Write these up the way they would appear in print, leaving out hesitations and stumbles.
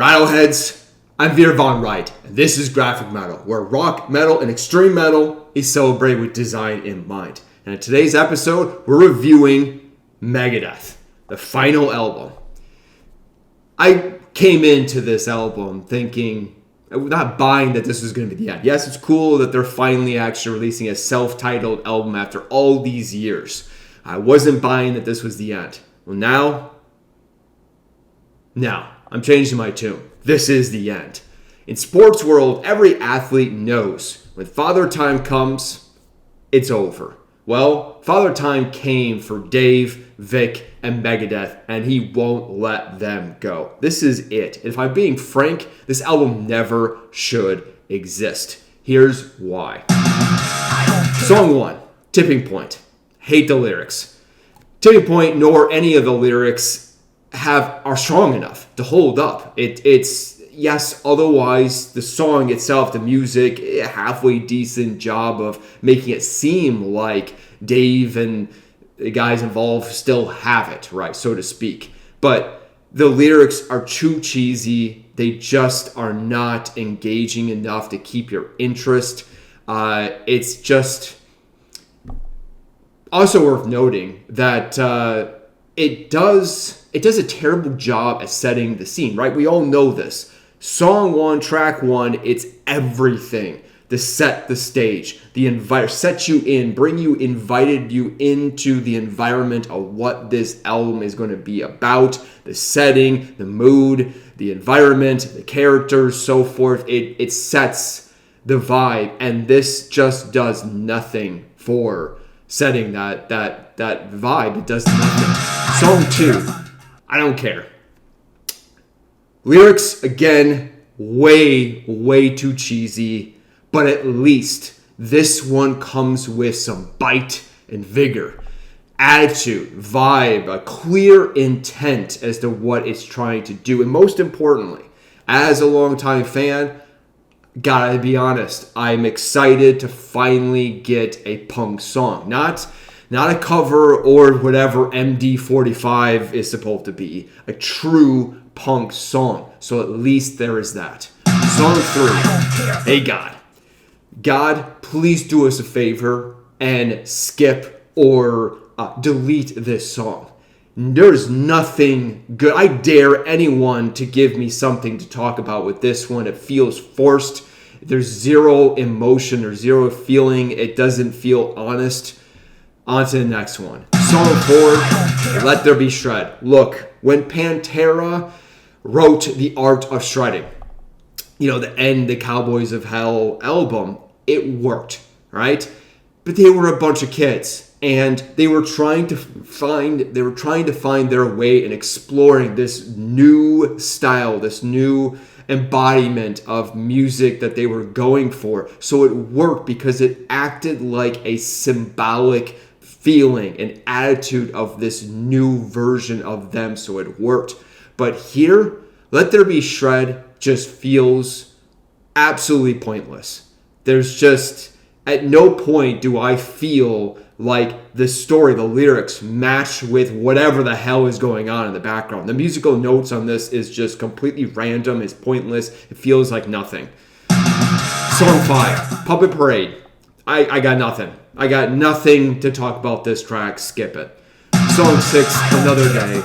Rattleheads, I'm Veer Von Wright, and this is Grafikmetal, where rock, metal, and extreme metal is celebrated with design in mind. And in today's episode, we're reviewing Megadeth, the final album. I came into this album thinking, not buying that this was going to be the end. Yes, it's cool that they're finally actually releasing a self-titled album after all these years. I wasn't buying that this was the end. Well, now, I'm changing my tune. This is the end. In sports world, every athlete knows when Father Time comes, it's over. Well, Father Time came for Dave, Vic, and Megadeth, and he won't let them go. This is it. If I'm being frank, this album never should exist. Here's why. Song 1, Tipping Point. Hate the lyrics. Tipping Point nor any of the lyrics are strong enough to hold up. It's yes, otherwise the song itself, the music, a halfway decent job of making it seem like Dave and the guys involved still have it, right, so to speak. But the lyrics are too cheesy. They just are not engaging enough to keep your interest. It's just also worth noting that it does a terrible job at setting the scene, right? We all know this. Song 1, track 1, it's everything to set the stage, set you in, invited you into the environment of what this album is going to be about, the setting, the mood, the environment, the characters, so forth. It sets the vibe, and this just does nothing for setting that vibe. It does nothing. Song 2, I don't care. Lyrics, again, way too cheesy, but at least this one comes with some bite and vigor, attitude, vibe, a clear intent as to what it's trying to do. And most importantly, as a longtime fan, gotta be honest, I'm excited to finally get a punk song. Not a cover or whatever MD45 is supposed to be. A true punk song. So at least there is that. Song 3. Hey God, please do us a favor and skip or delete this song. There's nothing good. I dare anyone to give me something to talk about with this one. It feels forced. There's zero emotion or zero feeling. It doesn't feel honest. On to the next one. Song 4, Let There Be Shred. Look, when Pantera wrote The Art of Shredding, the End, the Cowboys of Hell album, it worked, right? But they were a bunch of kids, and they were trying to find their way in exploring this new style, this new embodiment of music that they were going for. So it worked because it acted like a symbolic feeling and attitude of this new version of them, so it worked. But here, Let There Be Shred just feels absolutely pointless. There's just, at no point do I feel like the story, the lyrics match with whatever the hell is going on in the background. The musical notes on this is just completely random, it's pointless, it feels like nothing. Song 5, Puppet Parade. I got nothing. I got nothing to talk about this track. Skip it. Song 6, Another Day.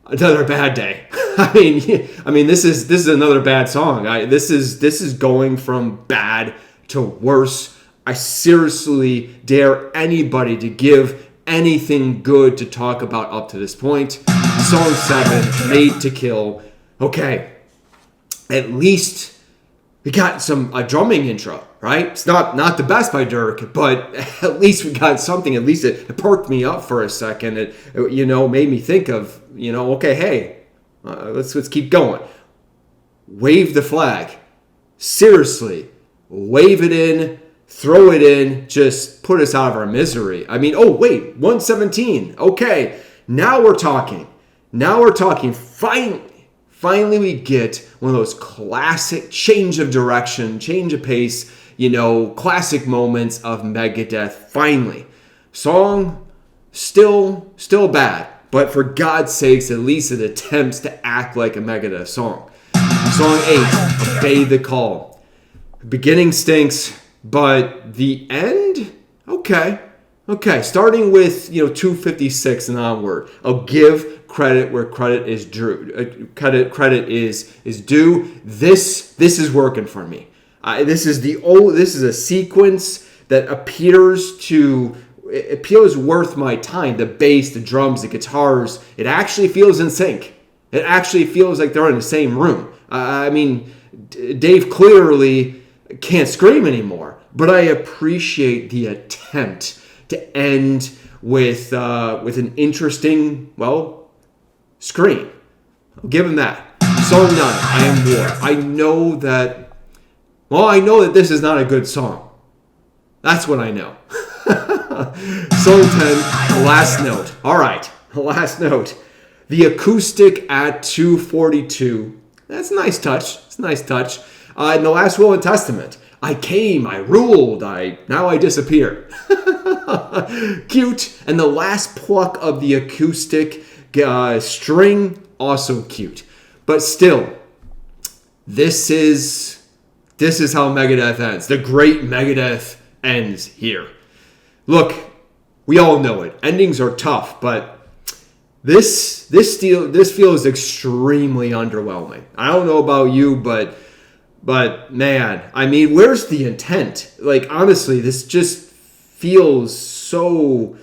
Another bad day. I mean, this is another bad song. This is going from bad to worse. I seriously dare anybody to give anything good to talk about up to this point. Song 7, Made to Kill. Okay, at least we got a drumming intro, right? It's not the best by Dirk, but at least we got something. At least it perked me up for a second. It made me think of, okay, hey, let's keep going. Wave the flag. Seriously, wave it in, throw it in, just put us out of our misery. I mean, oh wait, 117. Okay, now we're talking. Finally, we get one of those classic change of direction, change of pace, classic moments of Megadeth. Finally. Song, still bad. But for God's sakes, at least it attempts to act like a Megadeth song. Song 8, Obey the Call. Beginning stinks, but the end? Okay. Starting with 256 and onward. I'll give credit where credit is due. Credit is due. This is working for me. This is a sequence that it feels worth my time. The bass, the drums, the guitars, it actually feels in sync. It actually feels like they're in the same room. Dave clearly can't scream anymore, but I appreciate the attempt to end with an interesting, scream. I'll give him that. Song 9, I Am War. I know that this is not a good song. That's what I know. Song 10, Last Note. All right, last note. The acoustic at 242. That's a nice touch. In the last will and testament. I came, I ruled, now I disappear. Cute. And the last pluck of the acoustic string, also cute. But still, this is how Megadeth ends. The great Megadeth ends here. Look, we all know it. Endings are tough, but this feels extremely underwhelming. I don't know about you, but man, where's the intent? Honestly, this just feels so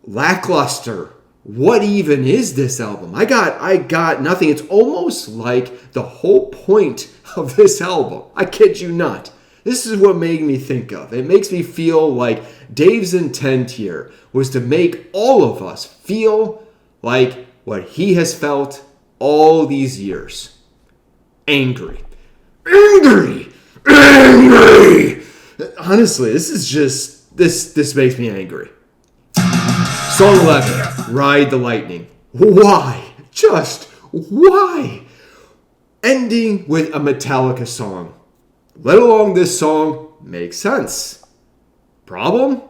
lackluster. What even is this album? I got nothing. It's almost like the whole point of this album, I kid you not, this is what made me think of. It makes me feel like Dave's intent here was to make all of us feel like what he has felt all these years. Angry. Honestly, this makes me angry. Song 11, Ride the Lightning. Why? Just why? Ending with a Metallica song, let alone this song, makes sense. Problem?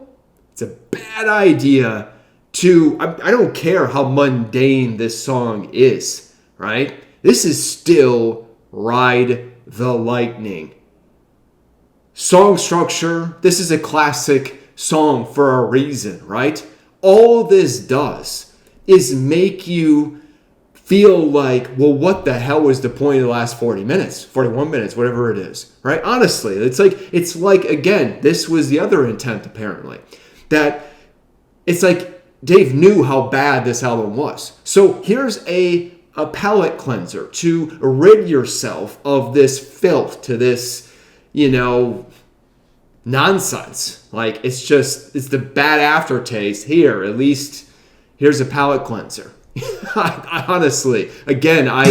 It's a bad idea I don't care how mundane this song is, right? This is still Ride the Lightning. Song structure, this is a classic song for a reason, right? All this does is make you feel like, well, what the hell was the point of the last 41 minutes, whatever it is, right? Honestly, it's like again, this was the other intent apparently, that it's like Dave knew how bad this album was. So here's a palate cleanser to rid yourself of this filth, to this, nonsense. It's the bad aftertaste. Here, at least, here's a palate cleanser. I honestly, again, I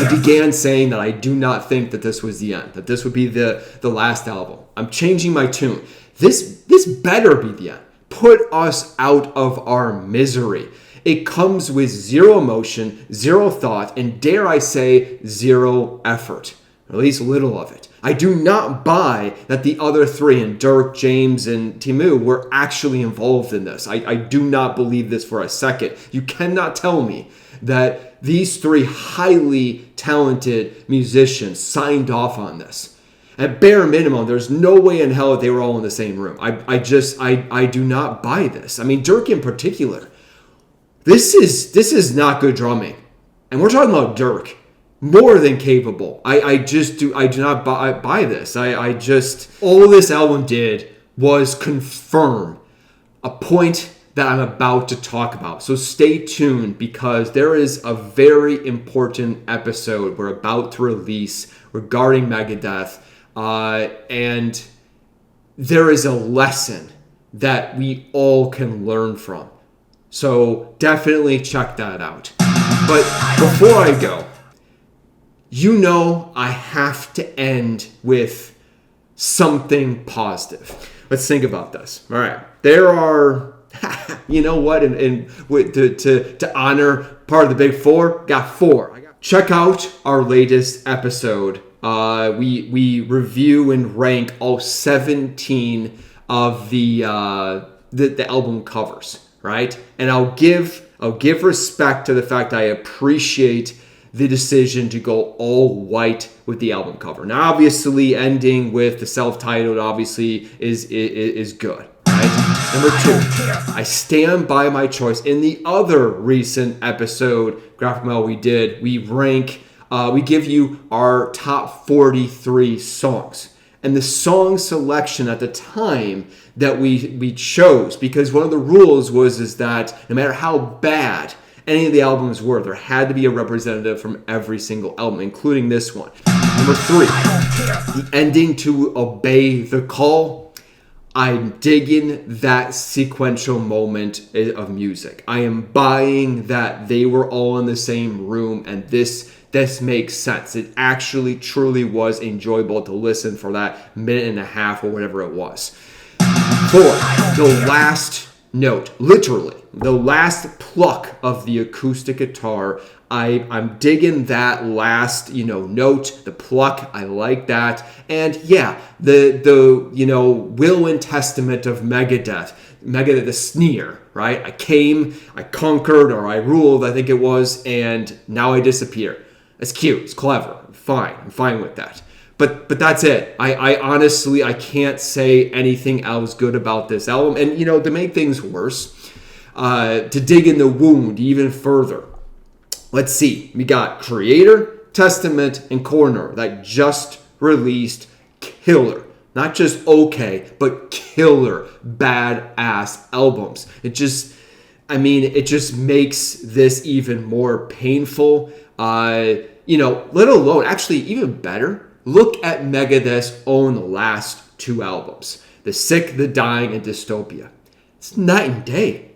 began saying that I do not think that this was the end, that this would be the last album. I'm changing my tune. This better be the end. Put us out of our misery. It comes with zero emotion, zero thought, and dare I say, zero effort. Or at least little of it. I do not buy that the other three, and Dirk, James, and Timu, were actually involved in this. I do not believe this for a second. You cannot tell me that these three highly talented musicians signed off on this. At bare minimum, there's no way in hell that they were all in the same room. I do not buy this. Dirk in particular. This is not good drumming. And we're talking about Dirk. More than capable. I do not buy this. All this album did was confirm a point that I'm about to talk about. So stay tuned, because there is a very important episode we're about to release regarding Megadeth. And there is a lesson that we all can learn from. So definitely check that out. But before I go, I have to end with something positive. Let's think about this. All right. There are, you know what? And to honor part of the big four, got four. Check out our latest episode. We review and rank all 17 of the album covers, right? And I'll give respect to the fact I appreciate the decision to go all white with the album cover. Now, obviously, ending with the self-titled obviously is good. Right? Number 2, I stand by my choice. In the other recent episode, Grafikmetal, we give you our top 43 songs. And the song selection at the time that we chose, because one of the rules is that no matter how bad any of the albums were, there had to be a representative from every single album, including this one. Number 3, the ending to Obey the Call. I'm digging that sequential moment of music. I am buying that they were all in the same room, and this makes sense. It actually truly was enjoyable to listen for that minute and a half or whatever it was. 4, the last note, literally, the last pluck of the acoustic guitar. I'm digging that last, note, the pluck. I like that. And yeah, the will and testament of Megadeth, the sneer, right? I came, I conquered, or I ruled, I think it was, and now I disappear. It's cute, it's clever, I'm fine with that. But that's it. I honestly, I can't say anything else good about this album. And, to make things worse, to dig in the wound even further, let's see. We got Creator, Testament, and Corner that just released killer. Not just okay, but killer, badass albums. It just makes this even more painful. Let alone, actually, even better, look at Megadeth's own last 2 albums, The Sick, The Dying, and Dystopia. It's night and day.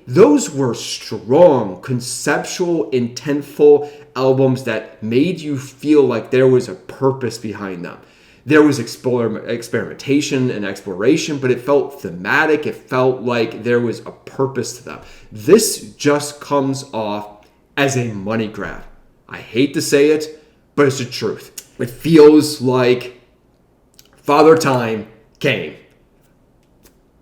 Those were strong, conceptual, intentful albums that made you feel like there was a purpose behind them. There was experimentation and exploration, but it felt thematic. It felt like there was a purpose to them. This just comes off as a money grab. I hate to say it, but it's the truth. It feels like Father Time came,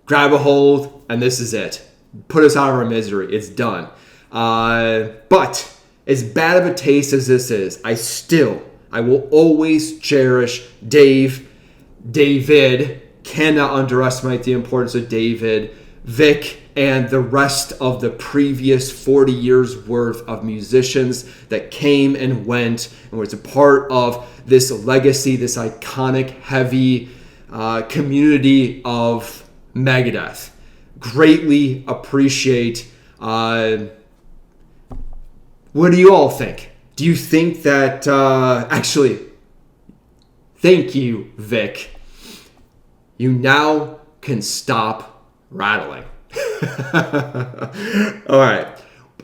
grab a hold, and this is it. Put us out of our misery. It's done. But as bad of a taste as this is, I will always cherish David. Cannot underestimate the importance of David, Vic, and the rest of the previous 40 years worth of musicians that came and went and was a part of this legacy, this iconic, heavy community of Megadeth. Greatly appreciate. What do you all think? Do you think that, actually, thank you, Vic. You now can stop rattling. All right.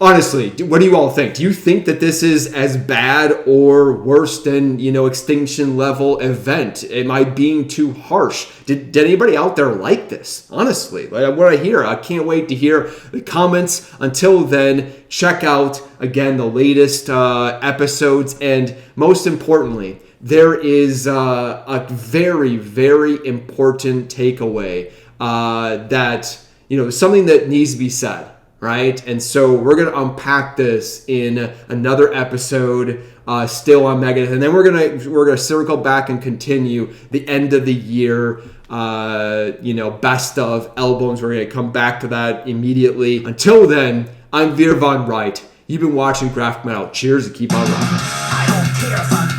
Honestly, what do you all think? Do you think that this is as bad or worse than, Extinction Level Event? Am I being too harsh? Did anybody out there like this? Honestly, what I hear, I can't wait to hear the comments. Until then, check out, again, the latest episodes. And most importantly, there is a very, very important takeaway that, something that needs to be said. Right? And so we're going to unpack this in another episode, still on Megadeth. And then we're going to circle back and continue the end of the year, best of albums. We're going to come back to that immediately. Until then, I'm Veer Von Wright. You've been watching Grafikmetal. Cheers and keep on rocking.